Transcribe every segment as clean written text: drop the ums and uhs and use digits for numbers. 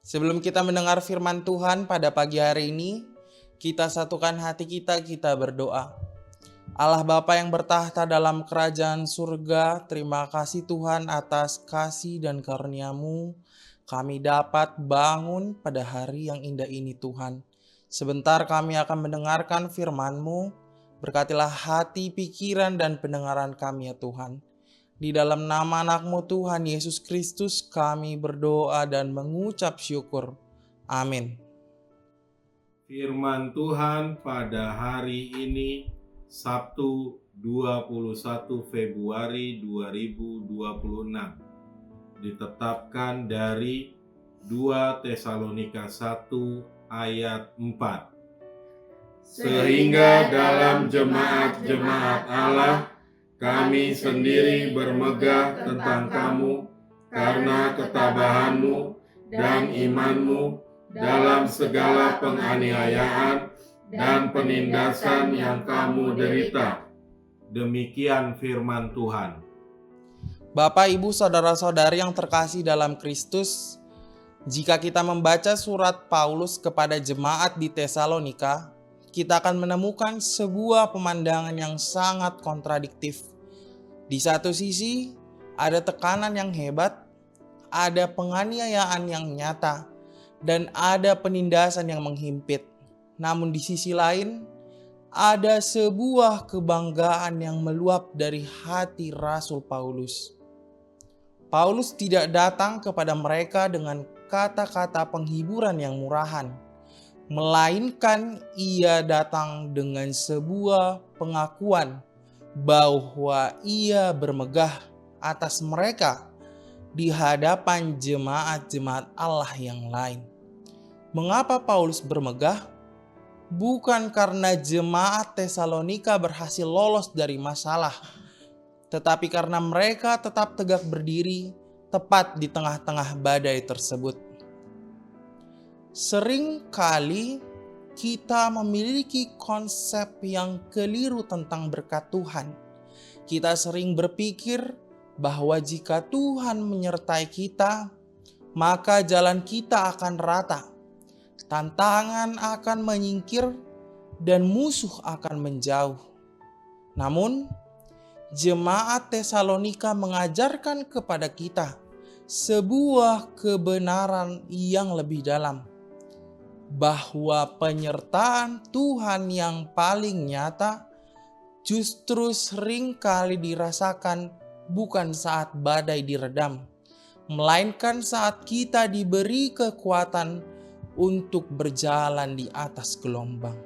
Sebelum kita mendengar firman Tuhan pada pagi hari ini, kita satukan hati kita berdoa. Allah Bapa yang bertahta dalam kerajaan surga, terima kasih Tuhan atas kasih dan karunia-Mu. Kami dapat bangun pada hari yang indah ini Tuhan. Sebentar kami akan mendengarkan firman-Mu. Berkatilah hati, pikiran, dan pendengaran kami ya Tuhan. Di dalam nama anak-Mu Tuhan Yesus Kristus kami berdoa dan mengucap syukur. Amin. Firman Tuhan pada hari ini Sabtu 21 Februari 2026 ditetapkan dari 2 Tesalonika 1 ayat 4. Sehingga dalam jemaat-jemaat Allah kami sendiri bermegah tentang kamu karena ketabahanmu dan imanmu dalam segala penganiayaan dan penindasan yang kamu derita. Demikian firman Tuhan. Bapak, Ibu, Saudara-saudari yang terkasih dalam Kristus, jika kita membaca surat Paulus kepada jemaat di Tesalonika, kita akan menemukan sebuah pemandangan yang sangat kontradiktif. Di satu sisi, ada tekanan yang hebat, ada penganiayaan yang nyata, dan ada penindasan yang menghimpit. Namun di sisi lain, ada sebuah kebanggaan yang meluap dari hati Rasul Paulus. Paulus tidak datang kepada mereka dengan kata-kata penghiburan yang murahan, melainkan ia datang dengan sebuah pengakuan bahwa ia bermegah atas mereka di hadapan jemaat-jemaat Allah yang lain. Mengapa Paulus bermegah? Bukan karena jemaat Tesalonika berhasil lolos dari masalah, tetapi karena mereka tetap tegak berdiri tepat di tengah-tengah badai tersebut. Sering kali kita memiliki konsep yang keliru tentang berkat Tuhan. Kita sering berpikir bahwa jika Tuhan menyertai kita, maka jalan kita akan rata, tantangan akan menyingkir, dan musuh akan menjauh. Namun, jemaat Tesalonika mengajarkan kepada kita sebuah kebenaran yang lebih dalam, bahwa penyertaan Tuhan yang paling nyata justru sering kali dirasakan bukan saat badai diredam, melainkan saat kita diberi kekuatan untuk berjalan di atas gelombang.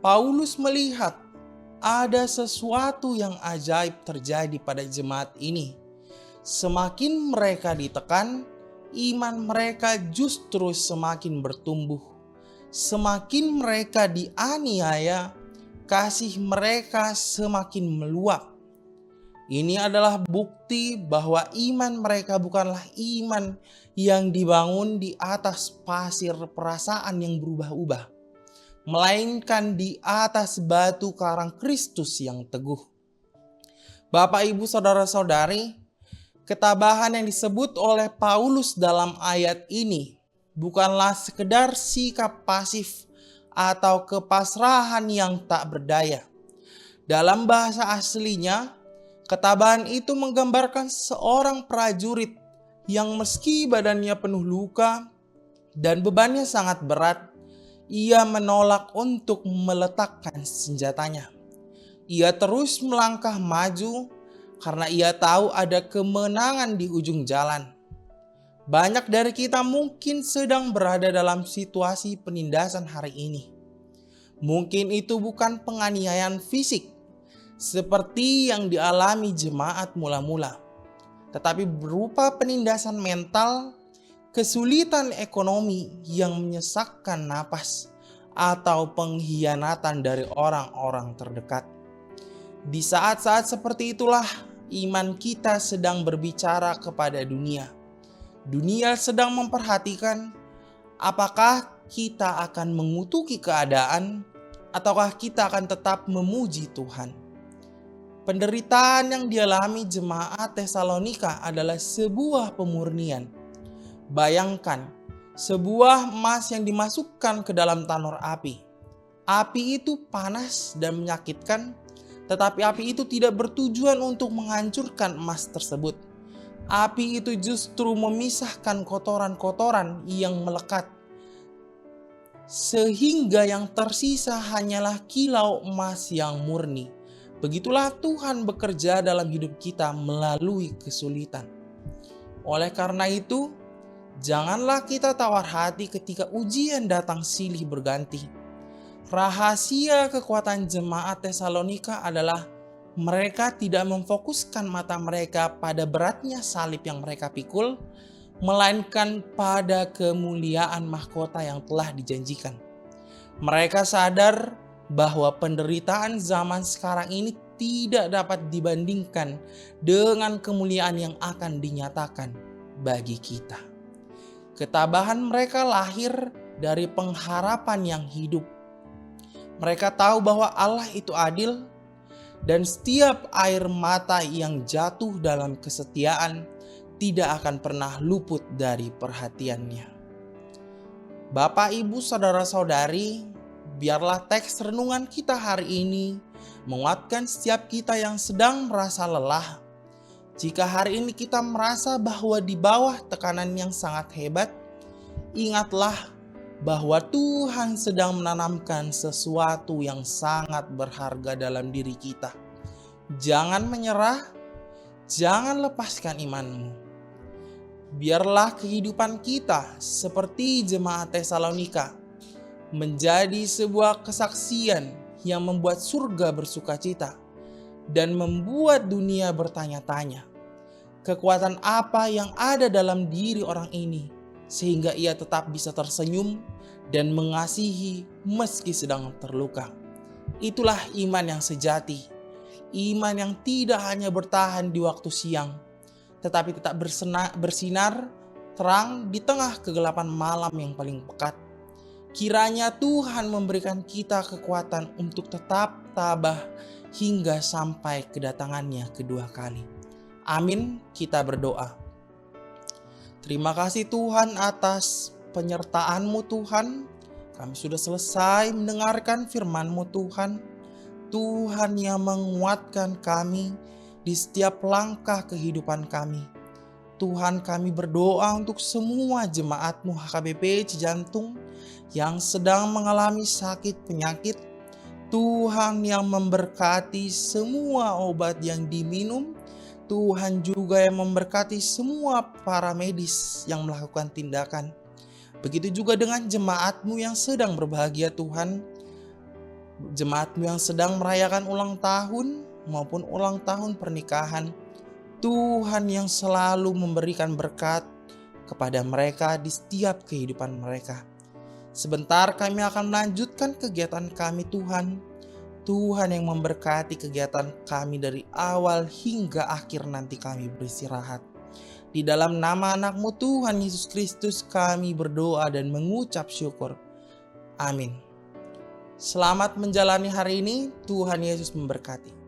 Paulus melihat ada sesuatu yang ajaib terjadi pada jemaat ini. Semakin mereka ditekan, iman mereka justru semakin bertumbuh. Semakin mereka dianiaya, kasih mereka semakin meluap. Ini adalah bukti bahwa iman mereka bukanlah iman yang dibangun di atas pasir perasaan yang berubah-ubah, melainkan di atas batu karang Kristus yang teguh. Bapak, Ibu, Saudara-saudari, ketabahan yang disebut oleh Paulus dalam ayat ini bukanlah sekedar sikap pasif atau kepasrahan yang tak berdaya. Dalam bahasa aslinya, ketabahan itu menggambarkan seorang prajurit yang meski badannya penuh luka dan bebannya sangat berat, ia menolak untuk meletakkan senjatanya. Ia terus melangkah maju karena ia tahu ada kemenangan di ujung jalan. Banyak dari kita mungkin sedang berada dalam situasi penindasan hari ini. Mungkin itu bukan penganiayaan fisik seperti yang dialami jemaat mula-mula, tetapi berupa penindasan mental, kesulitan ekonomi yang menyesakkan napas, atau pengkhianatan dari orang-orang terdekat. Di saat-saat seperti itulah iman kita sedang berbicara kepada dunia. Dunia sedang memperhatikan apakah kita akan mengutuki keadaan ataukah kita akan tetap memuji Tuhan. Penderitaan yang dialami jemaat Tesalonika adalah sebuah pemurnian Bayangkan, sebuah emas yang dimasukkan ke dalam tanur api. Api itu panas dan menyakitkan, tetapi api itu tidak bertujuan untuk menghancurkan emas tersebut. Api itu justru memisahkan kotoran-kotoran yang melekat, sehingga yang tersisa hanyalah kilau emas yang murni. Begitulah Tuhan bekerja dalam hidup kita melalui kesulitan. Oleh karena itu, janganlah kita tawar hati ketika ujian datang silih berganti. Rahasia kekuatan jemaat Tesalonika adalah mereka tidak memfokuskan mata mereka pada beratnya salib yang mereka pikul, melainkan pada kemuliaan mahkota yang telah dijanjikan. Mereka sadar bahwa penderitaan zaman sekarang ini tidak dapat dibandingkan dengan kemuliaan yang akan dinyatakan bagi kita. Ketabahan mereka lahir dari pengharapan yang hidup. Mereka tahu bahwa Allah itu adil, dan setiap air mata yang jatuh dalam kesetiaan tidak akan pernah luput dari perhatiannya. Bapak, Ibu, Saudara-saudari, biarlah teks renungan kita hari ini menguatkan setiap kita yang sedang merasa lelah. Jika hari ini kita merasa bahwa di bawah tekanan yang sangat hebat, ingatlah bahwa Tuhan sedang menanamkan sesuatu yang sangat berharga dalam diri kita. Jangan menyerah, jangan lepaskan imanmu. Biarlah kehidupan kita seperti jemaat Tesalonika menjadi sebuah kesaksian yang membuat surga bersukacita dan membuat dunia bertanya-tanya, kekuatan apa yang ada dalam diri orang ini sehingga ia tetap bisa tersenyum dan mengasihi meski sedang terluka. Itulah iman yang sejati, iman yang tidak hanya bertahan di waktu siang, tetapi tetap bersinar terang di tengah kegelapan malam yang paling pekat. Kiranya Tuhan memberikan kita kekuatan untuk tetap tabah hingga sampai kedatangannya kedua kali. Amin, kita berdoa. Terima kasih Tuhan atas penyertaan-Mu Tuhan. Kami sudah selesai mendengarkan firman-Mu Tuhan. Tuhan yang menguatkan kami di setiap langkah kehidupan kami. Tuhan, kami berdoa untuk semua jemaat-Mu HKBP Cijantung yang sedang mengalami sakit penyakit. Tuhan yang memberkati semua obat yang diminum. Tuhan juga yang memberkati semua para medis yang melakukan tindakan. Begitu juga dengan jemaat-Mu yang sedang berbahagia Tuhan. Jemaat-Mu yang sedang merayakan ulang tahun maupun ulang tahun pernikahan. Tuhan yang selalu memberikan berkat kepada mereka di setiap kehidupan mereka. Sebentar kami akan melanjutkan kegiatan kami Tuhan. Tuhan yang memberkati kegiatan kami dari awal hingga akhir nanti kami beristirahat. Di dalam nama anak-Mu Tuhan Yesus Kristus kami berdoa dan mengucap syukur. Amin. Selamat menjalani hari ini. Tuhan Yesus memberkati.